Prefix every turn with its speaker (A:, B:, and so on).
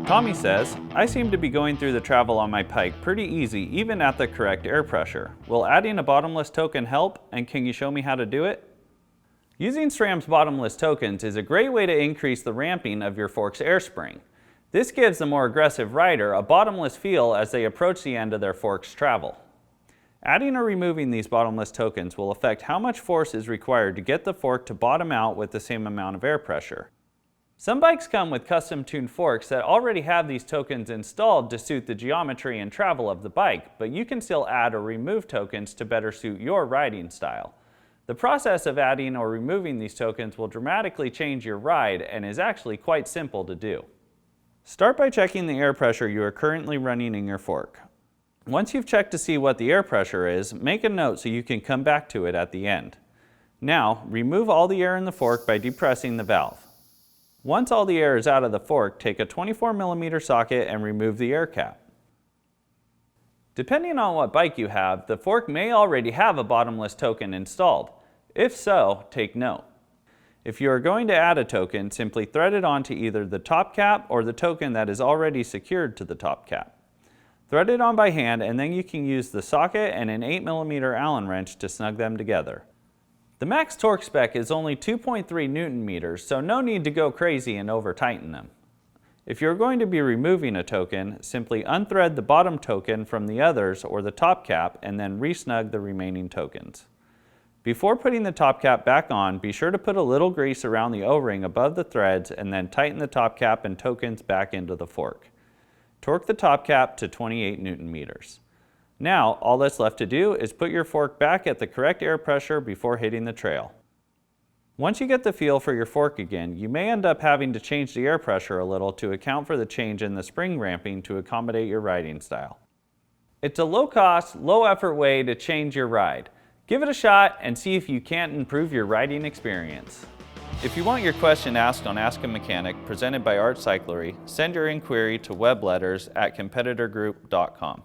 A: Tommy says, I seem to be going through the travel on my Pike pretty easy even at the correct air pressure. Will adding a bottomless token help, and can you show me how to do it? Using SRAM's bottomless tokens is a great way to increase the ramping of your fork's air spring. This gives the more aggressive rider a bottomless feel as they approach the end of their fork's travel. Adding or removing these bottomless tokens will affect how much force is required to get the fork to bottom out with the same amount of air pressure. Some bikes come with custom-tuned forks that already have these tokens installed to suit the geometry and travel of the bike, but you can still add or remove tokens to better suit your riding style. The process of adding or removing these tokens will dramatically change your ride and is actually quite simple to do. Start by checking the air pressure you are currently running in your fork. Once you've checked to see what the air pressure is, make a note so you can come back to it at the end. Now, remove all the air in the fork by depressing the valve. Once all the air is out of the fork, take a 24mm socket and remove the air cap. Depending on what bike you have, the fork may already have a bottomless token installed. If so, take note. If you are going to add a token, simply thread it onto either the top cap or the token that is already secured to the top cap. Thread it on by hand, and then you can use the socket and an 8mm Allen wrench to snug them together. The max torque spec is only 2.3 Newton meters, so no need to go crazy and over-tighten them. If you're going to be removing a token, simply unthread the bottom token from the others or the top cap and then re-snug the remaining tokens. Before putting the top cap back on, be sure to put a little grease around the O-ring above the threads and then tighten the top cap and tokens back into the fork. Torque the top cap to 28 Newton meters. Now, all that's left to do is put your fork back at the correct air pressure before hitting the trail. Once you get the feel for your fork again, you may end up having to change the air pressure a little to account for the change in the spring ramping to accommodate your riding style. It's a low-cost, low-effort way to change your ride. Give it a shot and see if you can't improve your riding experience. If you want your question asked on Ask a Mechanic presented by Cyclery, send your inquiry to webletters@competitorgroup.com.